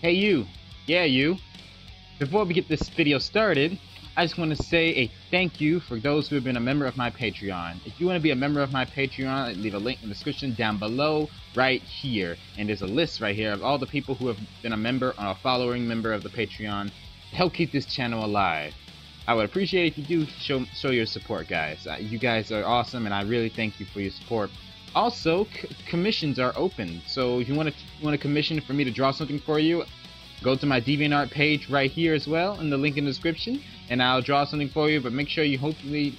Hey you, yeah you. Before we get this video started, I just want to say a thank you for those who have been a member of my Patreon. If you want to be a member of my Patreon, leave a link in the description down below right here. And there's a list right here of all the people who have been a member or a following member of the Patreon to help keep this channel alive. I would appreciate it if you do show your support, guys. You guys are awesome, and I really thank you for your support. Also, commissions are open, so if you want to commission for me to draw something for you, go to my DeviantArt page right here as well, in the link in the description, and I'll draw something for you. But make sure you hopefully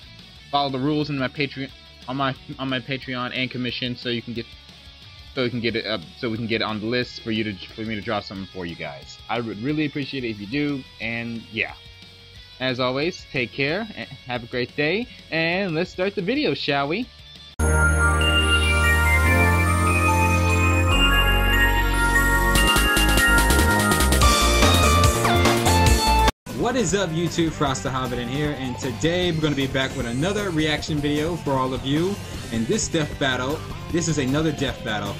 follow the rules in my Patreon on my Patreon and commission, so you can get we can get it on the list for me to draw something for you guys. I would really appreciate it if you do, and yeah. As always, take care, and have a great day, and let's start the video, shall we? What is up, YouTube? Frost the Hobidon here, and today we're going to be back with another reaction video for all of you. And this death battle, this is another death battle.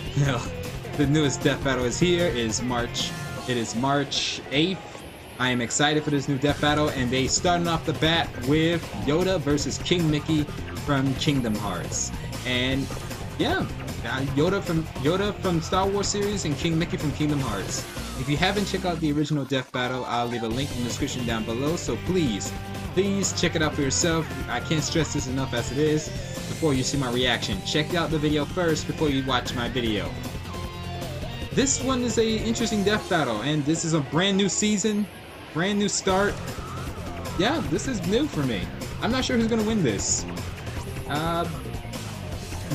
The newest death battle is here. It is March 8th. I am excited for this new death battle, and they starting off the bat with Yoda versus King Mickey from Kingdom Hearts. And yeah, Yoda from Star Wars series and King Mickey from Kingdom Hearts. If you haven't checked out the original death battle, I'll leave a link in the description down below, so please check it out for yourself. I can't stress this enough as it is. Before you see my reaction, check out the video first before you watch my video. This one is a interesting death battle, and this is a brand new season, brand new start. Yeah, this is new for me. I'm not sure who's gonna win this.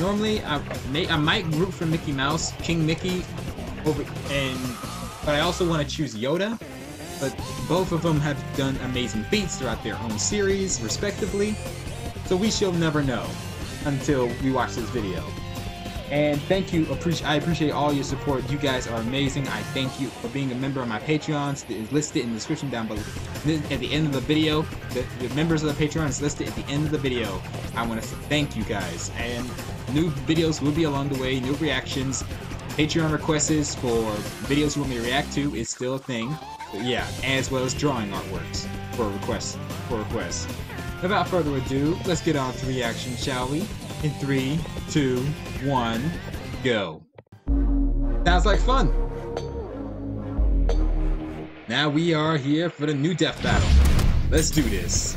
Normally I might root for Mickey Mouse, King Mickey, but I also want to choose Yoda. But both of them have done amazing feats throughout their own series, respectively. So we shall never know until we watch this video. And thank you, I appreciate all your support. You guys are amazing. I thank you for being a member of my Patreons. It is listed in the description down below. At the end of the video, the members of the Patreon is listed at the end of the video. I want to say thank you guys. And new videos will be along the way, new reactions. Patreon requests for videos you want me to react to is still a thing. But yeah, as well as drawing artworks for requests. Without further ado, let's get on to reaction, shall we? In 3, 2, 1, go. Sounds like fun. Now we are here for the new death battle. Let's do this.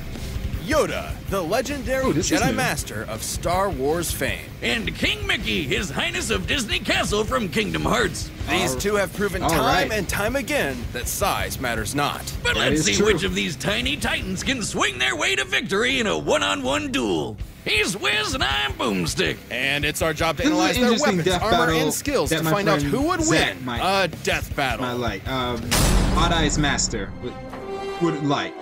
Yoda, the legendary Jedi Master of Star Wars fame. And King Mickey, His Highness of Disney Castle from Kingdom Hearts. These two have proven time and time again that size matters not. But let's see which of these tiny titans can swing their way to victory in a one-on-one duel. He's Wiz and I'm Boomstick. And it's our job to analyze their weapons, armor, and skills to find out who would win a death battle. Odd Eyes Master would like.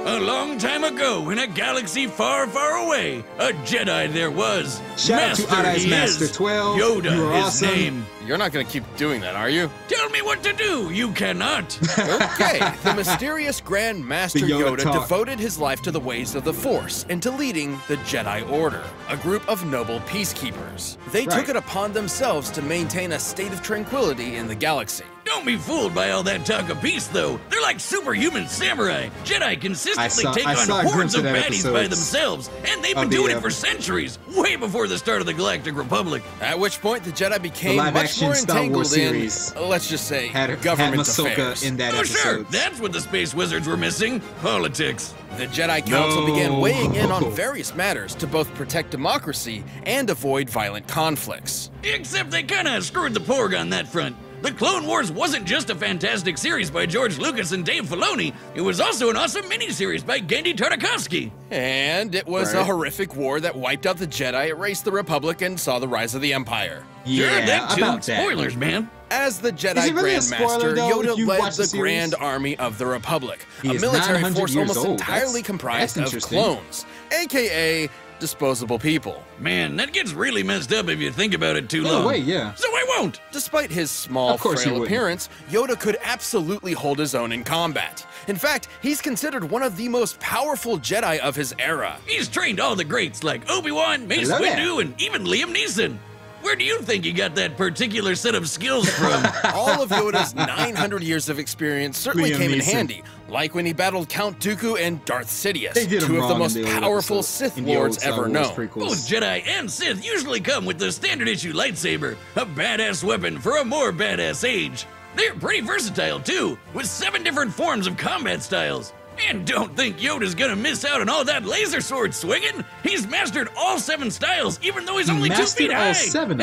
A long time ago, in a galaxy far, far away, a Jedi there was. Shout out to Odd Eyes Master 12. Yoda, you are his awesome. name. You're not going to keep doing that, are you? Tell me what to do. You cannot. Okay. The mysterious Grand Master Yoda devoted his life to the ways of the Force and to leading the Jedi Order, a group of noble peacekeepers. They took it upon themselves to maintain a state of tranquility in the galaxy. Don't be fooled by all that talk of peace, though. They're like superhuman samurai. Jedi consistently take on hordes of baddies by themselves, and they've been doing it for centuries, way before the start of the Galactic Republic. At which point, the Jedi became much more entangled in, let's just say, government affairs. In that episode. Sure, that's what the space wizards were missing, politics. The Jedi Council began weighing in on various matters to both protect democracy and avoid violent conflicts. Except they kinda screwed the porg on that front. The Clone Wars wasn't just a fantastic series by George Lucas and Dave Filoni, it was also an awesome miniseries by Genndy Tartakovsky. And it was a horrific war that wiped out the Jedi, erased the Republic, and saw the rise of the Empire. Yeah, sure, that too. Spoilers, man. As the Jedi Grand Master, Yoda led the Grand Army of the Republic, a military force almost entirely comprised of clones, aka disposable people. Man, that gets really messed up if you think about it too long. Wait, yeah. So I won't. Despite his small, frail appearance, Yoda could absolutely hold his own in combat. In fact, he's considered one of the most powerful Jedi of his era. He's trained all the greats like Obi-Wan, Mace Windu, and even Liam Neeson. Where do you think he got that particular set of skills from? All of Yoda's 900 years of experience certainly came in handy, like when he battled Count Dooku and Darth Sidious, two of the most powerful Sith Lords ever known. Both Jedi and Sith usually come with the standard issue lightsaber, a badass weapon for a more badass age. They're pretty versatile too, with 7 different forms of combat styles. And don't think Yoda's gonna miss out on all that laser sword swinging. He's mastered all 7 styles, even though he's only 2 feet high.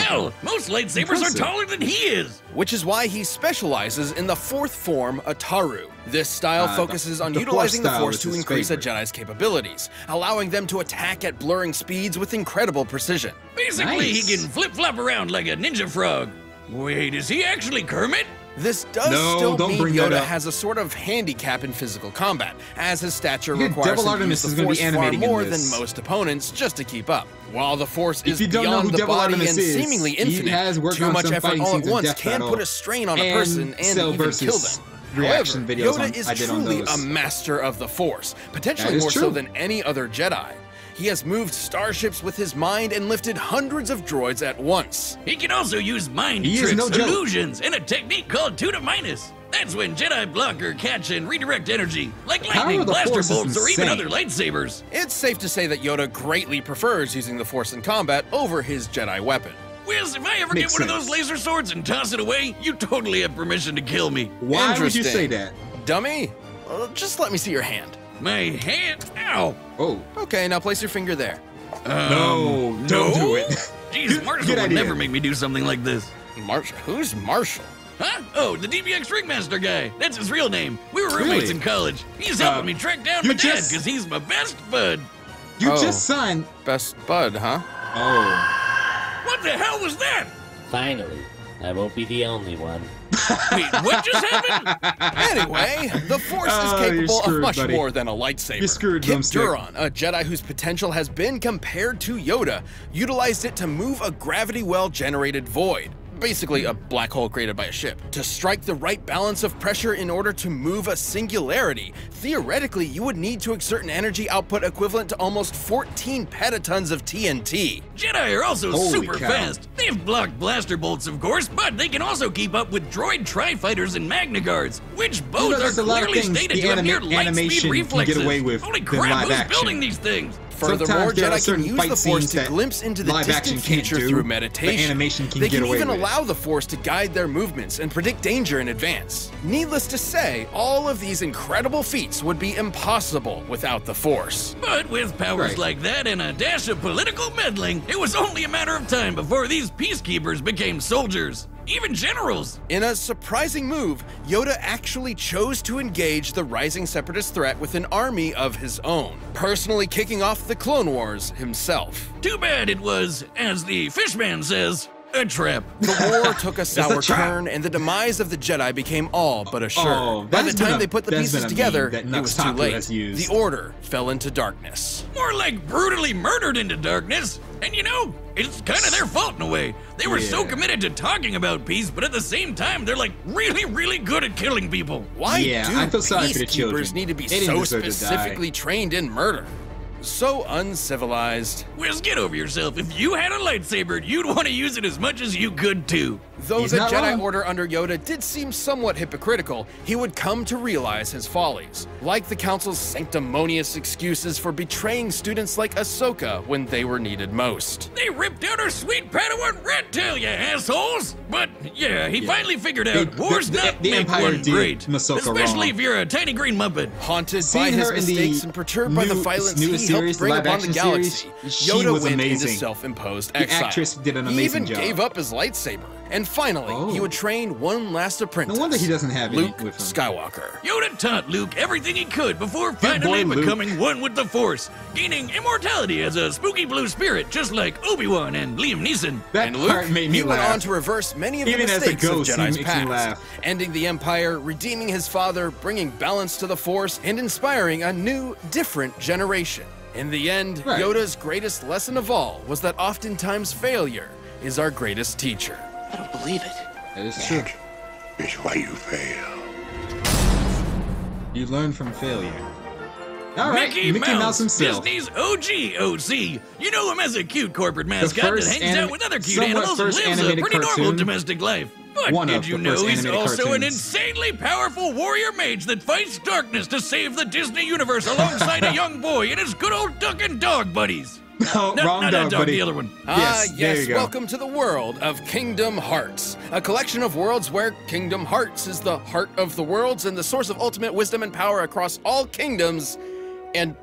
Hell, most lightsabers are taller than he is. Which is why he specializes in the 4th form, Ataru. This style focuses on utilizing the Force to increase a Jedi's capabilities, allowing them to attack at blurring speeds with incredible precision. Basically, he can flip-flop around like a ninja frog. Wait, is he actually Kermit? This does still mean Yoda has a sort of handicap in physical combat, as his stature requires him to use the Force far more than most opponents just to keep up. While the Force is beyond the body and seemingly infinite, too much effort all at once can put a strain on a person and even kill them. However, Yoda is truly a master of the Force, potentially more so than any other Jedi. He has moved starships with his mind and lifted hundreds of droids at once. He can also use mind tricks, illusions, and a technique called 2 to minus. That's when Jedi block or catch and redirect energy, like lightning, blaster bolts, or even other lightsabers. It's safe to say that Yoda greatly prefers using the Force in combat over his Jedi weapon. Wiz, if I ever get one of those laser swords and toss it away, you totally have permission to kill me. Why would you say that? Dummy? Just let me see your hand. My hand? Ow! Oh. Okay, now place your finger there. No, don't do it. Jeez, Marshall would never make me do something like this. Marshall? Who's Marshall? Huh? Oh, the DBX Ringmaster guy. That's his real name. We were roommates in college. He's helping me track down my dad because he's my best bud. You just signed. Best bud, huh? Oh. What the hell was that? Finally, I won't be the only one. Wait, what just happened? Anyway, the Force is capable of much more than a lightsaber. You're screwed, Kip Duron, a Jedi whose potential has been compared to Yoda, utilized it to move a gravity well-generated void. Basically a black hole created by a ship, to strike the right balance of pressure in order to move a singularity. Theoretically, you would need to exert an energy output equivalent to almost 14 petatons of TNT. Jedi are also super fast. They've blocked blaster bolts, of course, but they can also keep up with droid tri-fighters and Magna Guards, which both are clearly stated to have near light speed reflexes. Holy crap, who's building these things? Furthermore, Jedi can use the Force to glimpse into the distant future through meditation. They can even allow the Force to guide their movements and predict danger in advance. Needless to say, all of these incredible feats would be impossible without the Force. But with powers like that and a dash of political meddling, it was only a matter of time before these peacekeepers became soldiers. Even generals! In a surprising move, Yoda actually chose to engage the rising separatist threat with an army of his own, personally kicking off the Clone Wars himself. Too bad it was, as the Fishman says, a trap. The war took a sour turn, and the demise of the Jedi became all but assured. By the time they put the pieces together, it was too late. The Order fell into darkness. More like brutally murdered into darkness. And you know, it's kind of their fault in a way. They were so committed to talking about peace, but at the same time, they're like really, really good at killing people. Why do peacekeepers need to be so specifically trained in murder? So uncivilized. Wiz, get over yourself. If you had a lightsaber, you'd want to use it as much as you could too. Though the Jedi Order under Yoda did seem somewhat hypocritical, he would come to realize his follies, like the Council's sanctimonious excuses for betraying students like Ahsoka when they were needed most. They ripped out our sweet Padawan red tail, you assholes! But yeah, he finally figured out war's not make one great, especially if you're a tiny green muppet. Haunted by his mistakes and perturbed by the violence he helped bring upon the galaxy, Yoda went into self-imposed exile. He even gave up his lightsaber. And finally, he would train one last apprentice. No wonder he doesn't have Luke with him. Skywalker. Yoda taught Luke everything he could before finally becoming one with the Force, gaining immortality as a spooky blue spirit, just like Obi-Wan and Liam Neeson. That part made me laugh. He went on to reverse many of the mistakes of Jedi's past, ending the Empire, redeeming his father, bringing balance to the Force, and inspiring a new, different generation. In the end, Yoda's greatest lesson of all was that oftentimes failure is our greatest teacher. I don't believe it. That is true. That is why you fail. You learn from failure. All right, Mickey Mouse himself. Disney's OG OC. You know him as a cute corporate mascot that hangs out with other cute animals and lives a pretty normal domestic life. But did you know he's also an insanely powerful warrior mage that fights darkness to save the Disney universe alongside a young boy and his good old duck and dog buddies? No, wrong not dog, buddy. The other one. Yes, welcome to the world of Kingdom Hearts, a collection of worlds where Kingdom Hearts is the heart of the worlds and the source of ultimate wisdom and power across all kingdoms and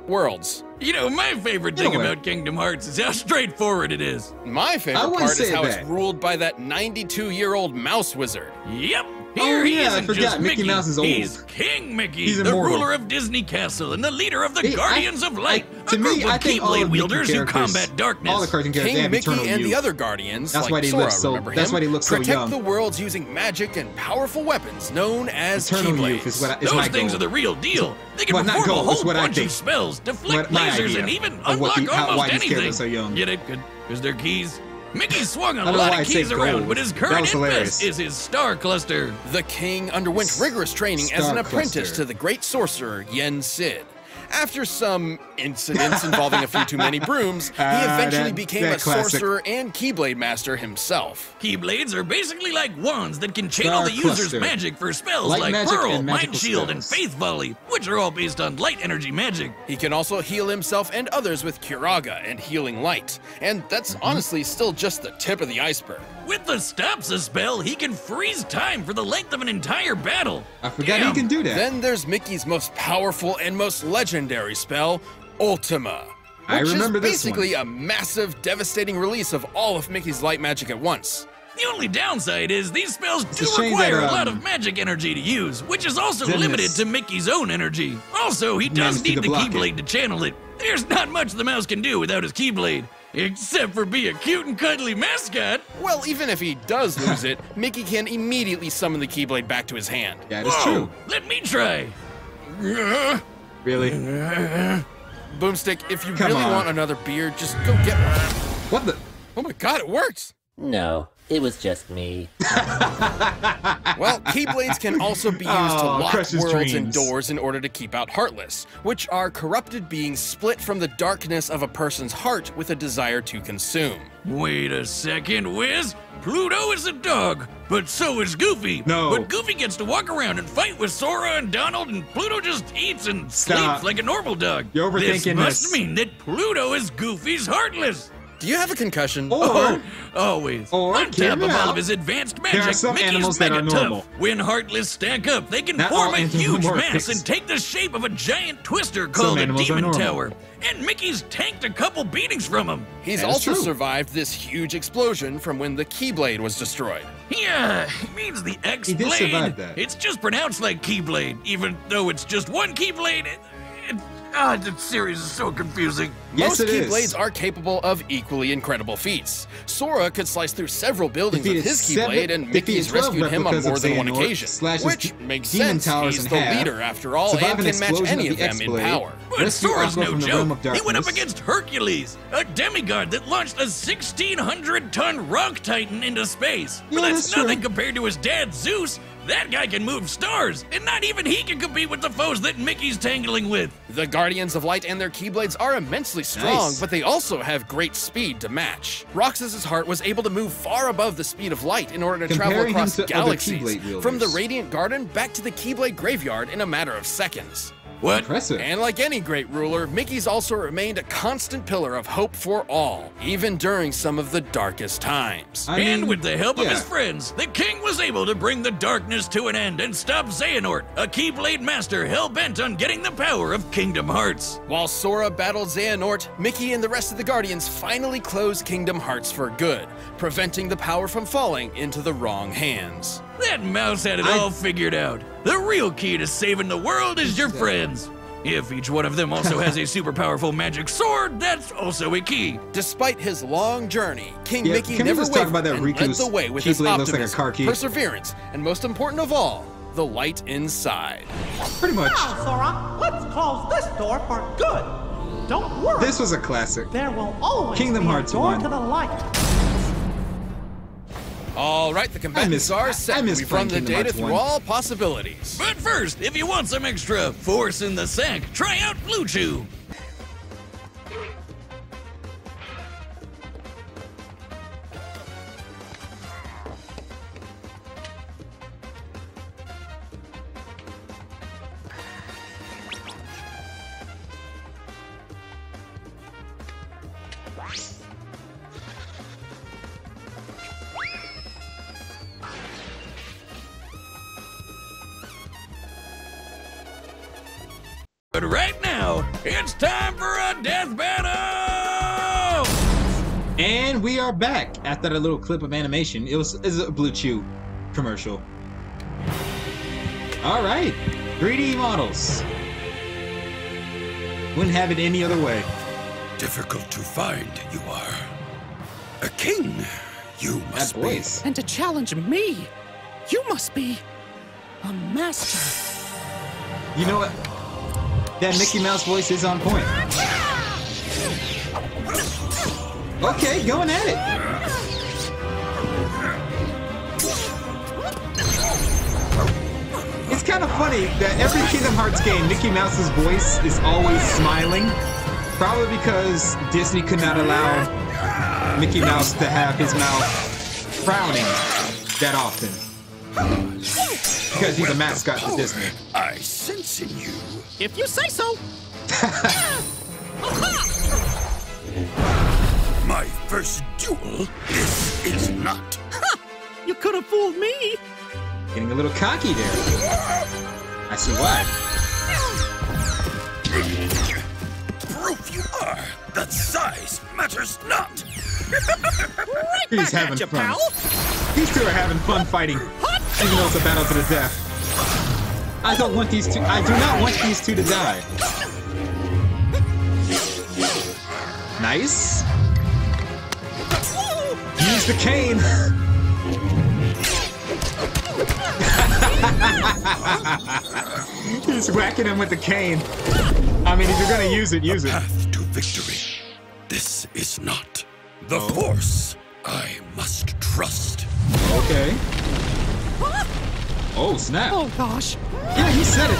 worlds. You know, my favorite thing about Kingdom Hearts is how straightforward it is. My favorite part is how it's ruled by that 92-year-old mouse wizard. Yep. Here he isn't just Mickey Mouse is old. He's King Mickey, He's the ruler of Disney Castle and the leader of the Guardians of Light, a group of Keyblade wielders who combat darkness. All the cartoon characters King Mickey and the other Guardians, that's like why Sora, that's why he looks so young. Protect the worlds using magic and powerful weapons known as Keyblades. Those things are the real deal. They can perform a whole bunch of spells, deflect lasers, and even unlock almost anything. Get it? Because they're keys. Mickey swung a lot of keys around, but his current invest is his Star Cluster. The king underwent rigorous training as an apprentice to the great sorcerer Yen Sid. After some incidents involving a few too many brooms, he eventually became a sorcerer and Keyblade master himself. Keyblades are basically like wands that can channel the user's magic for spells like Pearl, Mind Shield, and Faith Volley, which are all based on light energy magic. He can also heal himself and others with Curaga and Healing Light, and that's honestly still just the tip of the iceberg. With the Stopsa spell, he can freeze time for the length of an entire battle. I forgot he can do that. Then there's Mickey's most powerful and most legendary spell, Ultima. I remember this this one. Basically a massive, devastating release of all of Mickey's light magic at once. The only downside is these spells do require a lot of magic energy to use, which is also limited to Mickey's own energy. Also, he does need the Keyblade to channel it. There's not much the mouse can do without his Keyblade. Except for be a cute and cuddly mascot. Well, even if he does lose it, Mickey can immediately summon the Keyblade back to his hand. Yeah, that's true. Let me try. Really? Boomstick, if you really want another beer, just go get one. What the? Oh my god, it works! No, it was just me. Well, Keyblades can also be used to lock worlds and doors in order to keep out Heartless, which are corrupted beings split from the darkness of a person's heart with a desire to consume. Wait a second, Wiz. Pluto is a dog, but so is Goofy. No. But Goofy gets to walk around and fight with Sora and Donald, and Pluto just eats and sleeps like a normal dog. You're overthinking this. Must mean that Pluto is Goofy's Heartless. Do you have a concussion? Always. Or on top of all of his advanced magic, there are some Mickey's animals that are normal. tough. When Heartless stack up, they can form a huge mass and take the shape of a giant twister called a Demon Tower. And Mickey's tanked a couple beatings from him. He's also survived this huge explosion from when the Keyblade was destroyed. Yeah, it means the X-Blade. He did survive that. It's just pronounced like Keyblade, even though it's just one Keyblade. The series is so confusing. Most Keyblades are capable of equally incredible feats. Sora could slice through several buildings with his Keyblade, and Mickey's rescued him on more than one occasion. Which makes sense, he's the leader after all, and can match any of them in power. But Sora's no joke. He went up against Hercules, a demigod that launched a 1,600-ton rock titan into space. But that's nothing compared to his dad, Zeus. That guy can move stars, and not even he can compete with the foes that Mickey's tangling with. The Guardians of Light and their Keyblades are immensely strong, but they also have great speed to match. Roxas's heart was able to move far above the speed of light in order to travel across galaxies, from the Radiant Garden back to the Keyblade Graveyard in a matter of seconds. What? Impressive. And like any great ruler, Mickey's also remained a constant pillar of hope for all, even during some of the darkest times. And with the help of his friends, the king was able to bring the darkness to an end and stop Xehanort, a Keyblade master hell-bent on getting the power of Kingdom Hearts. While Sora battled Xehanort, Mickey and the rest of the Guardians finally closed Kingdom Hearts for good, preventing the power from falling into the wrong hands. That mouse had it all figured out. The real key to saving the world is your friends. If each one of them also has a super powerful magic sword, that's also a key. Despite his long journey, King Mickey never wavered and led the way with his optimism, perseverance, and most important of all, the light inside. Pretty much. Now, Sora, let's close this door for good. Don't worry. This was a classic. There will always Kingdom be Hearts a door 1. to the light. All right, the combatants are set. We've run the data through all possibilities. But first, if you want some extra force in the sack, try out Blue Chew. But right now, it's time for a death battle! And we are back after that little clip of animation. It was a Blue Chew commercial. All right, 3D models. Wouldn't have it any other way. Difficult to find, you are. A king, you must be. And to challenge me, you must be a master. You know what? That Mickey Mouse voice is on point. Okay, going at it. It's kind of funny that every Kingdom Hearts game, Mickey Mouse's voice is always smiling. Probably because Disney could not allow Mickey Mouse to have his mouth frowning that often. Because he's a mascot to Disney. I sense in you. If you say so. My first duel, this is not. You could have fooled me. Getting a little cocky there. I see why. Proof you are. That size matters not. Right He's back having at you, fun. pal. These two are having fun fighting, even though it's a battle to the death. I don't want these two. I do not want these two to die. Nice. Use the cane. He's whacking him with the cane. I mean, if you're gonna use it, use it. Path to victory. This is not the Force. I must trust. Okay. Oh, snap. Oh, gosh. Yeah, he said it.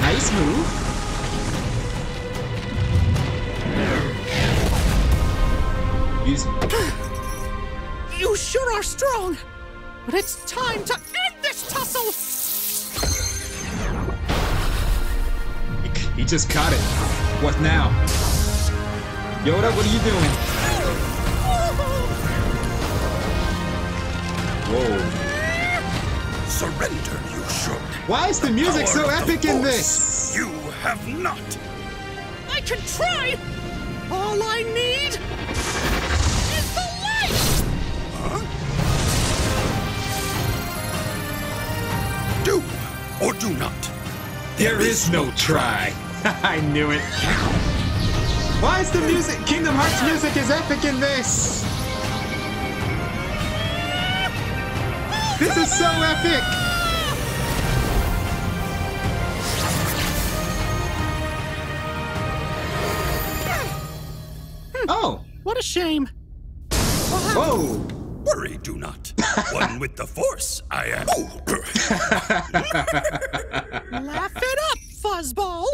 Nice move. Use. You sure are strong. But it's time to end this tussle. He just caught it. What now? Yoda, what are you doing? Whoa. Surrender, you should. Why is the music so epic in this? You have not. I can try. All I need is the light. Huh? Do or do not. There is no try. I knew it. Why is the music, Kingdom Hearts music is epic in this? This is so epic. Oh. What a shame. Whoa. Worry, do not. One with the Force, I am. Laugh it up, fuzzball.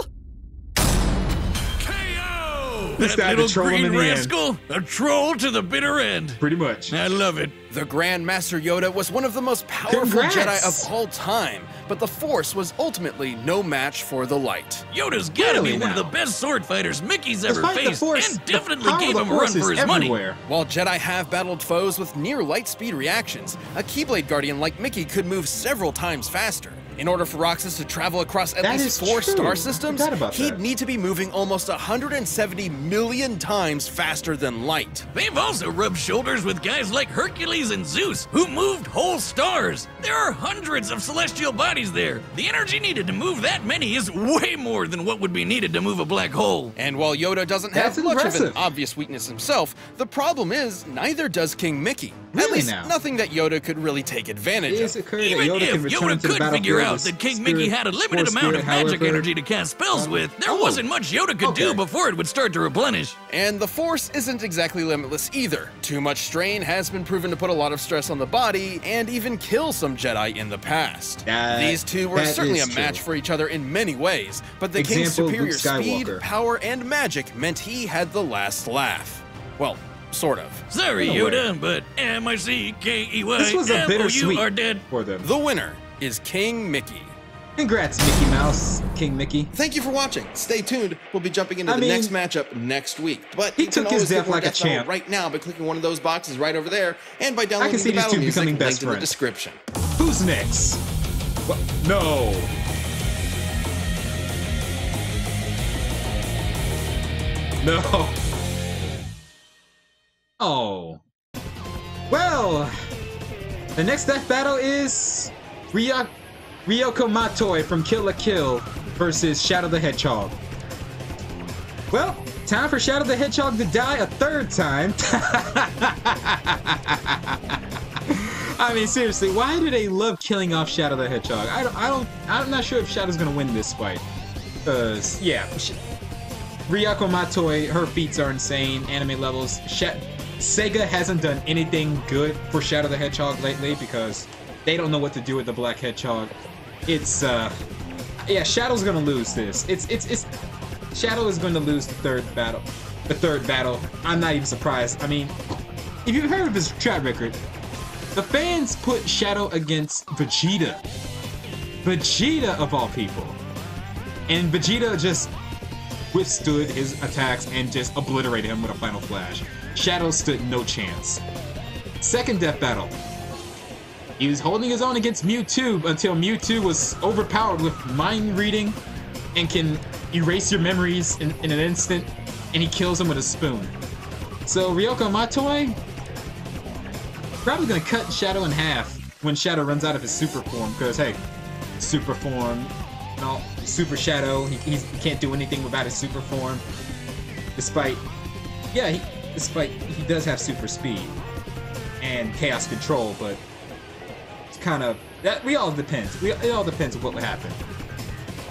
KO! This That guy little to troll him green in the end. rascal, a troll to the bitter end. Pretty much. I love it. The Grand Master Yoda was one of the most powerful Congrats. Jedi of all time, but the Force was ultimately no match for the light. Yoda's gotta Really be one of now? the best sword fighters Mickey's ever Despite the faced, Force, and the definitely power gave of him the a run Force for is his money. everywhere. While Jedi have battled foes with near light speed reactions, a Keyblade Guardian like Mickey could move several times faster. In order for Roxas to travel across at That least is 4 true. star I systems, forgot about he'd that. need to be moving almost 170 million times faster than light. They've also rubbed shoulders with guys like Hercules and Zeus, who moved whole stars. There are hundreds of celestial bodies there. The energy needed to move that many is way more than what would be needed to move a black hole. And while Yoda doesn't That's have much of impressive. an obvious weakness himself, the problem is neither does King Mickey. At Really least now? nothing that Yoda could really take advantage It is of. occurring that Even Yoda if can return Yoda to the could figure battlefield out that King Mickey had a limited amount of magic energy to cast spells with, there wasn't much Yoda could do before it would start to replenish. And the Force isn't exactly limitless either. Too much strain has been proven to put a lot of stress on the body and even kill some Jedi in the past. These two were certainly a match for each other in many ways, but the King's superior speed, power, and magic meant he had the last laugh. Well, sort of. Sorry, Yoda, but M-I-C-K-E-Y this was a bittersweet are dead. For them. The winner is King Mickey. Congrats, Mickey Mouse, King Mickey. Thank you for watching. Stay tuned. We'll be jumping into the next matchup next week. But he took his death like a champ right now by clicking one of those boxes right over there and by downloading the battle music linked in the description. Who's next? What? No. No. Oh. Well, the next death battle is Ryoko Matoi from Kill la Kill versus Shadow the Hedgehog. Well, time for Shadow the Hedgehog to die a third time. I mean, seriously, why do they love killing off Shadow the Hedgehog? I'm not sure if Shadow's gonna win this fight. Cause yeah, Ryoko Matoi, her feats are insane, anime levels. Sega hasn't done anything good for Shadow the Hedgehog lately because they don't know what to do with the Black Hedgehog. It's yeah, Shadow's gonna lose this. It's Shadow is going to lose the third battle. I'm not even surprised. I mean, if you've heard of his track record, the fans put Shadow against Vegeta. Vegeta of all people. And Vegeta just withstood his attacks and just obliterated him with a final flash. Shadow stood no chance. Second death battle. He was holding his own against Mewtwo until Mewtwo was overpowered with mind reading and can erase your memories in an instant, and he kills him with a spoon. So Ryoko Matoi probably gonna cut Shadow in half when Shadow runs out of his super form, because hey, super form, no, Super Shadow, he can't do anything without his super form. Despite he does have super speed and chaos control, but it's kind of that. It all depends on what would happen.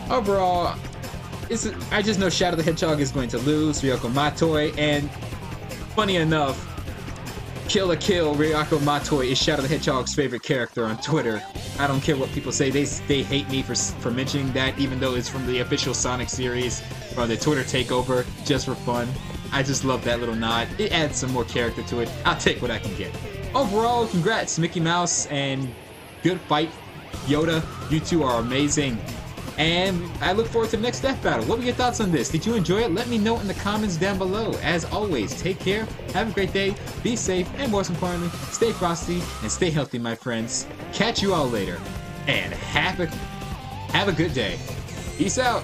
Overall, I just know Shadow the Hedgehog is going to lose, Ryoko Matoi, and funny enough, Kill la Kill, Ryoko Matoi is Shadow the Hedgehog's favorite character on Twitter. I don't care what people say, they hate me for mentioning that, even though it's from the official Sonic series, or the Twitter takeover, just for fun. I just love that little nod. It adds some more character to it. I'll take what I can get. Overall, congrats, Mickey Mouse, and good fight, Yoda. You two are amazing. And I look forward to the next death battle. What were your thoughts on this? Did you enjoy it? Let me know in the comments down below. As always, take care, have a great day, be safe, and most importantly, stay frosty and stay healthy, my friends. Catch you all later, and have a good day. Peace out.